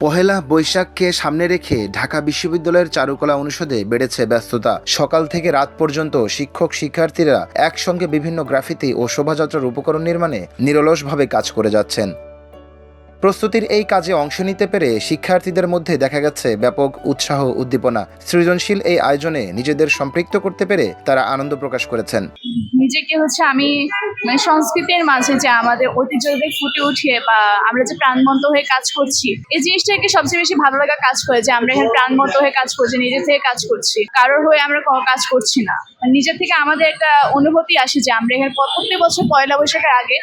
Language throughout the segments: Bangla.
পহেলা বৈশাখকে সামনে রেখে ঢাকা বিশ্ববিদ্যালয়ের চারুকলা অনুষদে বেড়েছে ব্যস্ততা। সকাল থেকে রাত পর্যন্ত শিক্ষক শিক্ষার্থীরা একসঙ্গে বিভিন্ন গ্রাফিতি ও শোভাযাত্রার উপকরণ নির্মাণে নিরলসভাবে কাজ করে যাচ্ছেন। প্রস্তুতির এই কাজে অংশ নিতে পেরে শিক্ষার্থীদের মধ্যে দেখা গেছে ব্যাপক উৎসাহ উদ্দীপনা। সৃজনশীল এই আয়োজনে নিজেদের সম্পৃক্ত করতে পেরে তারা আনন্দ প্রকাশ করেছেন। নিজেকে আমি সংস্কৃতির মাঝে যে আমাদের ঐতিহ্যকে ফুটে উঠিয়ে বা আমরা যে প্রাণবন্ত হয়ে কাজ করছি, এই জিনিসটাকে সবচেয়ে বেশি ভালো লাগা কাজ করে যে আমরা এখানে প্রাণবন্ত হয়ে কাজ করছি, নিজে থেকে কাজ করছি, কারোর হয়ে আমরা কোনো কাজ করছি না। নিজের থেকে আমাদের একটা অনুভূতি আসে যে আমরা এখানে প্রত্যেক বছর পয়লা বৈশাখের আগে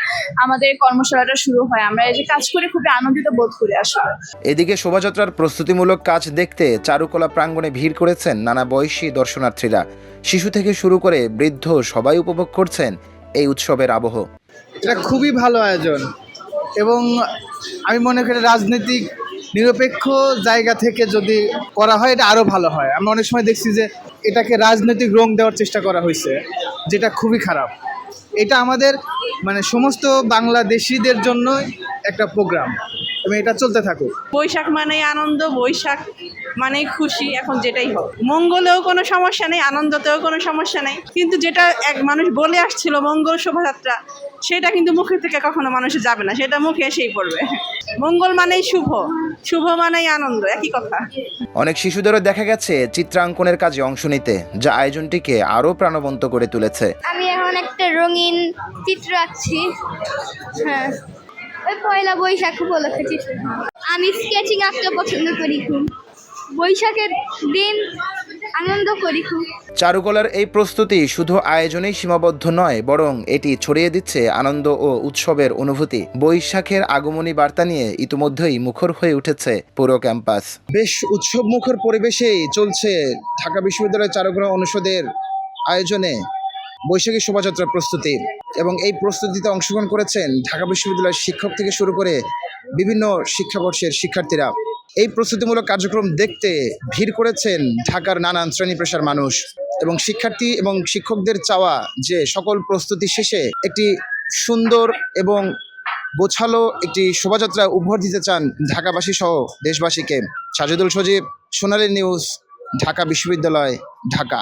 আমাদের কর্মশালাটা শুরু হয়, আমরা এই যে কাজ করে খুবই আনন্দিত বোধ করি আসলে। এদিকে শোভাযাত্রার প্রস্তুতিমূলক কাজ দেখতে চারুকলা প্রাঙ্গণে ভিড় করেছেন নানা বয়সী দর্শনার্থীরা। শিশু থেকে শুরু করে বৃদ্ধ সবাই উপভোগ করছেন এই উৎসবের আবহ। এটা খুবই ভালো আয়োজন এবং আমি মনে করি রাজনৈতিক নিরপেক্ষ জায়গা থেকে যদি করা হয় এটা আরও ভালো হয়। আমরা অনেক সময় দেখছি যে এটাকে রাজনৈতিক রং দেওয়ার চেষ্টা করা হয়েছে, যেটা খুবই খারাপ। এটা আমাদের সমস্ত বাংলাদেশিদের জন্য একটা প্রোগ্রাম এবং এটা চলতে থাকুক। বৈশাখ মানেই আনন্দ, বৈশাখ মানেই খুশি। এখন যেটাই হোক, মঙ্গলেও কোনো সমস্যা নেই, আনন্দতেও কোনো সমস্যা নেই, কিন্তু যেটা এক মানুষ বলে আসছিল মঙ্গল শোভাযাত্রা, সেটা কিন্তু মুখের থেকে কখনো মানুষে যাবে না, সেটা মুখে এসেই পড়বে। মঙ্গল মানেই শুভ, শুভ মানেই আনন্দ, একই কথা। অনেক শিশুদেরও দেখা গেছে চিত্রাঙ্কনের কাজে অংশ নিতে, যা আয়োজনটিকে আরও প্রাণবন্ত করে তুলেছে। আমি এখন একটা রঙিন চিত্র আঁকছি। হ্যাঁ, ওই পয়লা বৈশাখ উপলক্ষে চিত্র। আমি স্কেচিং আঁকতে পছন্দ করি খুব। বৈশাখের দিন আনন্দ করি খুব। চারুকলার এই প্রস্তুতি শুধু আয়োজনেই সীমাবদ্ধ নয়, বরং এটি ছড়িয়ে দিচ্ছে আনন্দ ও উৎসবের অনুভূতি। বৈশাখের আগমনী বার্তা নিয়ে ইতিমধ্যেই মুখর হয়ে উঠেছে পুরো ক্যাম্পাস। বেশ উৎসব মুখর পরিবেশেই চলছে ঢাকা বিশ্ববিদ্যালয়ের চারুকলা অনুষদের আয়োজনে বৈশাখী শোভাযাত্রার প্রস্তুতি, এবং এই প্রস্তুতিতে অংশগ্রহণ করেছেন ঢাকা বিশ্ববিদ্যালয়ের শিক্ষক থেকে শুরু করে বিভিন্ন শিক্ষাবর্ষের শিক্ষার্থীরা। এই প্রস্তুতিমূলক কার্যক্রম দেখতে ভিড় করেছেন ঢাকার নানান শ্রেণী পেশার মানুষ, এবং শিক্ষার্থী এবং শিক্ষকদের চাওয়া যে সকল প্রস্তুতি শেষে একটি সুন্দর এবং গোছালো একটি শোভাযাত্রা উপহার দিতে চান ঢাকাবাসী সহ দেশবাসীকে। সাজেদুল সজীব, সোনালী নিউজ, ঢাকা বিশ্ববিদ্যালয়, ঢাকা।